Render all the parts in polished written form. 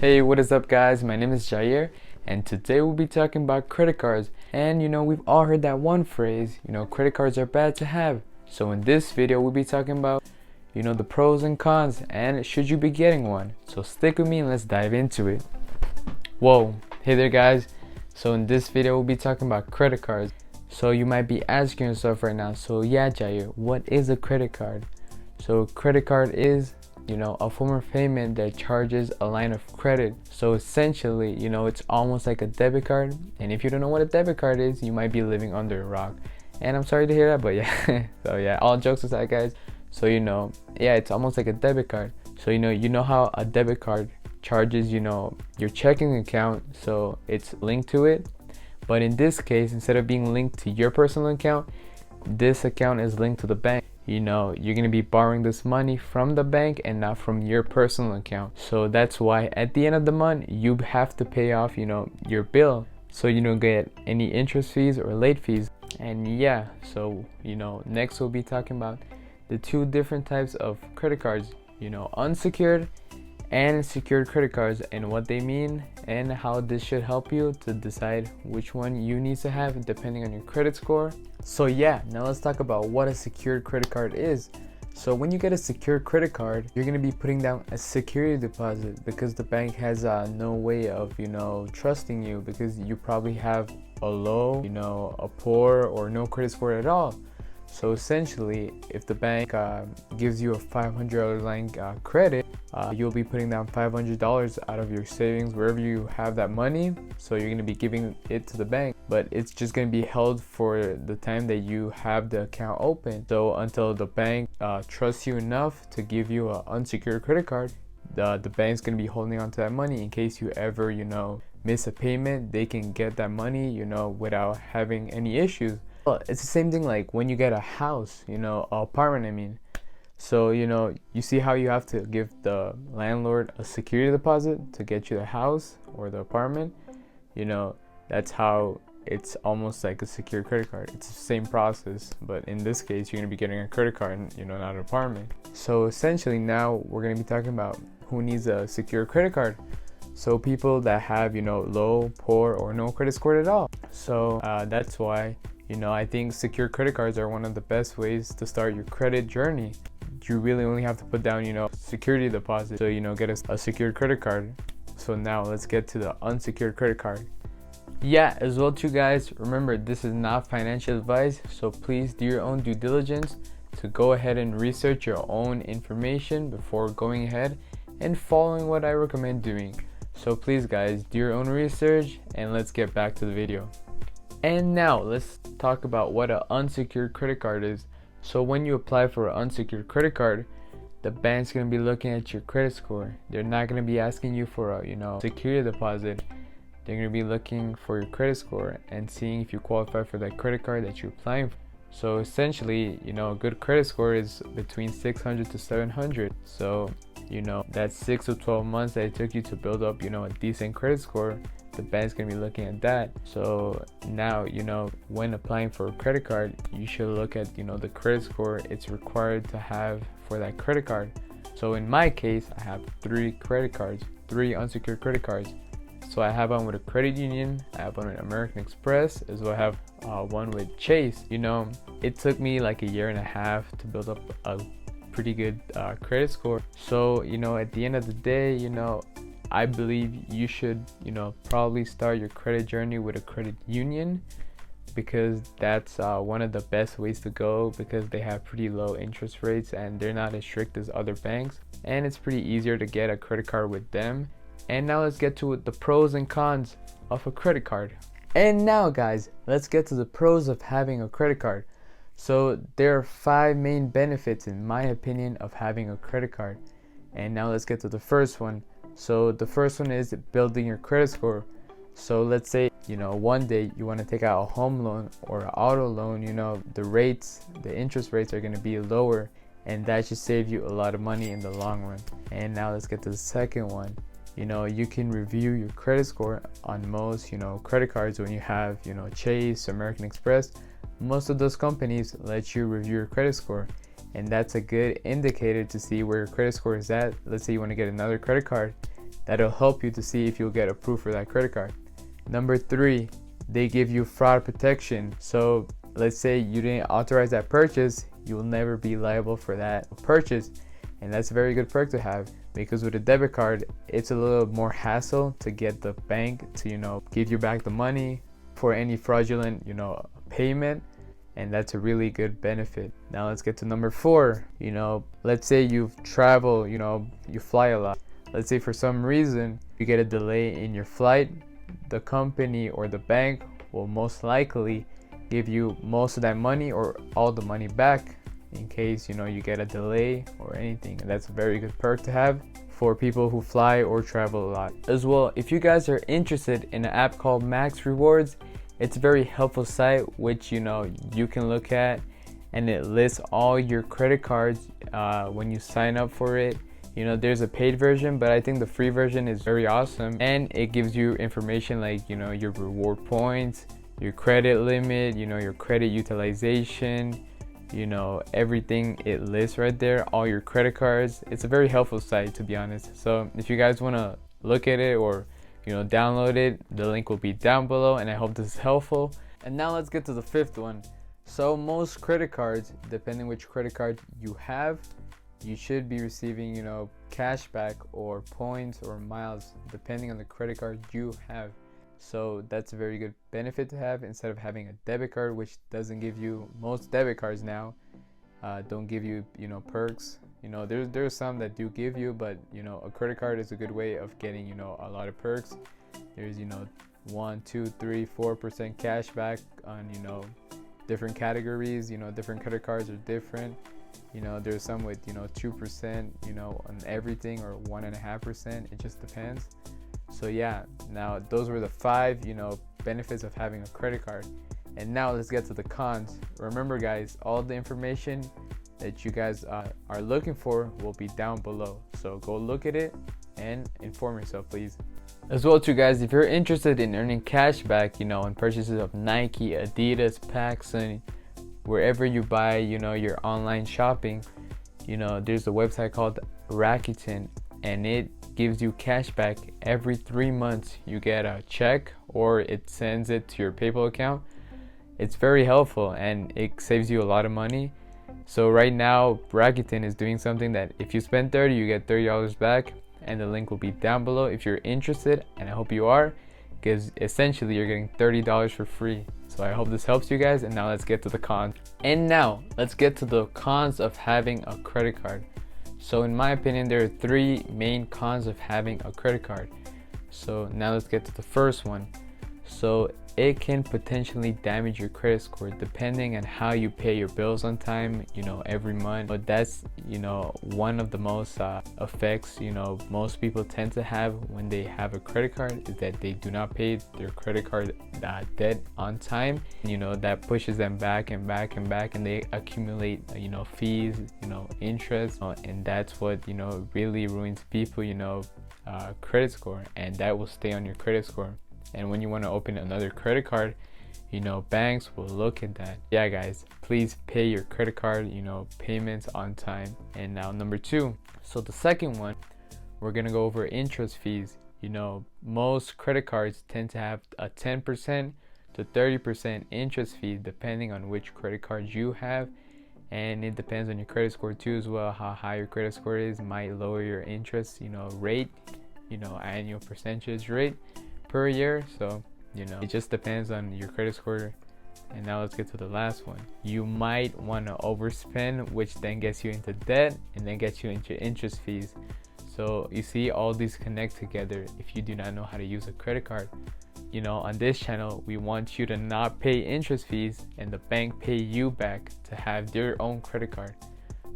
Hey, what is up guys? My name is Jair and today we'll be talking about credit cards. And we've all heard that one phrase, credit cards are bad to have. So in this video we'll be talking about, the pros and cons and should you be getting one. So stick with me and let's dive into it. Whoa, hey there guys. So in this video we'll be talking about credit cards. So you might be asking yourself right now, so yeah Jair, what is a credit card? So a credit card is a form of payment that charges a line of credit. So essentially, it's almost like a debit card. And if you don't know what a debit card is, you might be living under a rock. And I'm sorry to hear that, but yeah. So yeah, all jokes aside guys. So it's almost like a debit card. So you know how a debit card charges, your checking account, so it's linked to it. But in this case, instead of being linked to your personal account, this account is linked to the bank. You're going to be borrowing this money from the bank and not from your personal account. So that's why at the end of the month you have to pay off your bill, so you don't get any interest fees or late fees. And yeah, so next we'll be talking about the two different types of credit cards, unsecured and secured credit cards, and what they mean and how this should help you to decide which one you need to have depending on your credit score. So yeah, now let's talk about what a secured credit card is. So when you get a secured credit card, you're going to be putting down a security deposit because the bank has no way of trusting you, because you probably have a low, a poor or no credit score at all. So essentially, if the bank gives you a $500 line credit, you'll be putting down $500 out of your savings wherever you have that money. So you're going to be giving it to the bank, but it's just going to be held for the time that you have the account open. So until the bank trusts you enough to give you an unsecured credit card, the bank's going to be holding on to that money in case you ever miss a payment. They can get that money without having any issues. Well, it's the same thing like when you get a house, an apartment I mean. So you see how you have to give the landlord a security deposit to get you the house or the apartment. That's how it's almost like a secure credit card. It's the same process, but in this case you're going to be getting a credit card, not an apartment. So essentially now we're going to be talking about who needs a secure credit card. So people that have low, poor or no credit score at all. So that's why I think secure credit cards are one of the best ways to start your credit journey. You really only have to put down security deposit, so get a secured credit card. So now let's get to the unsecured credit card. Yeah, as well too guys, remember this is not financial advice, so please do your own due diligence to go ahead and research your own information before going ahead and following what I recommend doing. So please guys, do your own research and let's get back to the video. And now let's talk about what an unsecured credit card is. So when you apply for an unsecured credit card, the bank's going to be looking at your credit score. They're not going to be asking you for a security deposit. They're going to be looking for your credit score and seeing if you qualify for that credit card that you're applying for. So essentially, a good credit score is between 600 to 700. So that's 6 to 12 months that it took you to build up a decent credit score. The bank's gonna be looking at that. So now when applying for a credit card, you should look at the credit score it's required to have for that credit card. So in my case, I have 3 unsecured credit cards. So I have one with a credit union, I have one with American Express, as well I have one with Chase. It took me like a year and a half to build up a pretty good credit score. So at the end of the day, I believe you should probably start your credit journey with a credit union, because that's one of the best ways to go, because they have pretty low interest rates and they're not as strict as other banks, and it's pretty easier to get a credit card with them. And now let's get to the pros and cons of a credit card. And now guys, let's get to the pros of having a credit card. So there are 5 main benefits in my opinion of having a credit card. And now let's get to the first one. So the first one is building your credit score. So let's say one day you want to take out a home loan or an auto loan, the interest rates are going to be lower, and that should save you a lot of money in the long run. And now let's get to the second one. You can review your credit score on most credit cards. When you have Chase, American Express, most of those companies let you review your credit score, and that's a good indicator to see where your credit score is at. Let's say you want to get another credit card, that'll help you to see if you'll get approved for that credit card. Number 3, they give you fraud protection. So let's say you didn't authorize that purchase, you will never be liable for that purchase. And that's a very good perk to have, because with a debit card, it's a little more hassle to get the bank to, give you back the money for any fraudulent, payment. And that's a really good benefit. Now let's get to number 4. Let's say you've traveled, you fly a lot. Let's say for some reason you get a delay in your flight, the company or the bank will most likely give you most of that money or all the money back in case you get a delay or anything. And that's a very good perk to have for people who fly or travel a lot. As well, if you guys are interested in an app called Max Rewards, it's a very helpful site which you can look at, and it lists all your credit cards when you sign up for it. There's a paid version, but I think the free version is very awesome, and it gives you information like your reward points, your credit limit, your credit utilization, everything it lists right there, all your credit cards. It's a very helpful site, to be honest. So if you guys want to look at it or download it, the link will be down below, and I hope this is helpful. And now let's get to the 5th one. So most credit cards, depending which credit card you have, you should be receiving cashback or points or miles depending on the credit card you have. So that's a very good benefit to have instead of having a debit card, which doesn't give you, most debit cards now don't give you perks. There's some that do give you, but a credit card is a good way of getting a lot of perks. There's 1, 2, 3, 4% cash back on different categories. Different credit cards are different. There's some with 2% on everything, or 1.5%. It just depends. So yeah, now those were the 5 benefits of having a credit card. And now let's get to the cons. Remember guys, all the information that you guys are looking for will be down below, so go look at it and inform yourself, please. As well too guys, if you're interested in earning cash back on purchases of Nike, Adidas, PacSun, wherever you buy your online shopping, there's a website called Rakuten, and it gives you cash back every 3 months. You get a check or it sends it to your PayPal account. It's very helpful and it saves you a lot of money. So right now Rakuten is doing something that if you spend 30, you get $30 back, and the link will be down below if you're interested, and I hope you are, because essentially you're getting $30 for free. So I hope this helps you guys. And now let's get to the cons. And now let's get to the cons of having a credit card. So in my opinion, there are 3 main cons of having a credit card. So now let's get to the first one. So it can potentially damage your credit score depending on how you pay your bills on time, every month. But that's, one of the most effects, most people tend to have when they have a credit card, is that they do not pay their credit card debt on time. That pushes them back and back and back, and they accumulate, fees, interest, and that's what, really ruins people, credit score, and that will stay on your credit score. And when you want to open another credit card, banks will look at that. Yeah guys, please pay your credit card payments on time. And now number 2, so the second one, we're gonna go over interest fees. Most credit cards tend to have a 10% to 30% interest fee depending on which credit card you have, and it depends on your credit score too as well. How high your credit score is might lower your interest rate, annual percentage rate per year. So it just depends on your credit score. And now let's get to the last one. You might want to overspend, which then gets you into debt and then gets you into interest fees. So you see, all these connect together if you do not know how to use a credit card. On this channel, we want you to not pay interest fees and the bank pay you back to have their own credit card.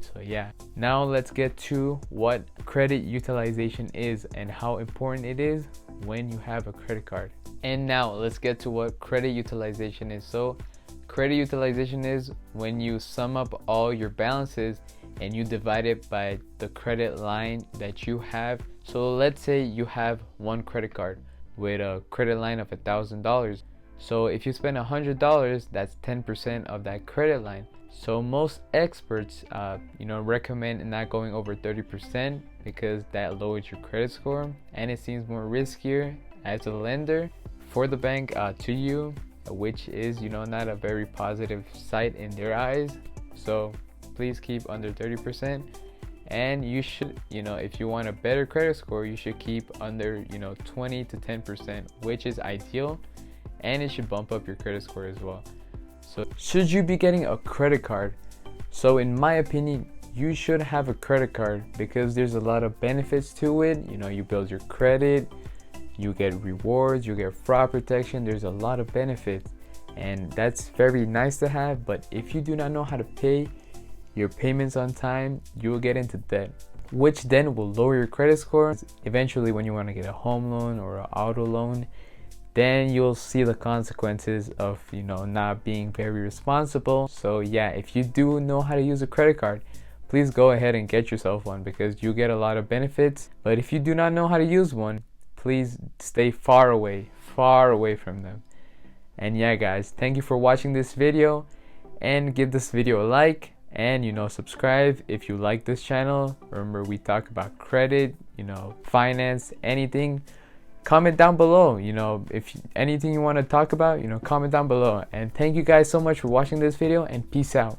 So yeah, now let's get to what credit utilization is and how important it is when you have a credit card. And now let's get to what credit utilization is. So credit utilization is when you sum up all your balances and you divide it by the credit line that you have. So let's say you have one credit card with a credit line of $1,000. So if you spend $100, that's 10% of that credit line. So most experts recommend not going over 30% because that lowers your credit score, and it seems more riskier as a lender for the bank to you, which is not a very positive sight in their eyes. So please keep under 30%, and you should, if you want a better credit score, you should keep under 20 to 10%, which is ideal, and it should bump up your credit score as well. So should you be getting a credit card? So in my opinion, you should have a credit card because there's a lot of benefits to it. You build your credit, you get rewards, you get fraud protection. There's a lot of benefits, and that's very nice to have. But if you do not know how to pay your payments on time, you will get into debt, which then will lower your credit score. Eventually, when you want to get a home loan or an auto loan, then you'll see the consequences of not being very responsible. So yeah, if you do know how to use a credit card, please go ahead and get yourself one because you get a lot of benefits. But if you do not know how to use one, please stay far away from them. And yeah guys, thank you for watching this video, and give this video a like, and subscribe if you like this channel. Remember, we talk about credit, finance, anything. Comment down below, if anything you want to talk about, comment down below. And thank you guys so much for watching this video, and peace out.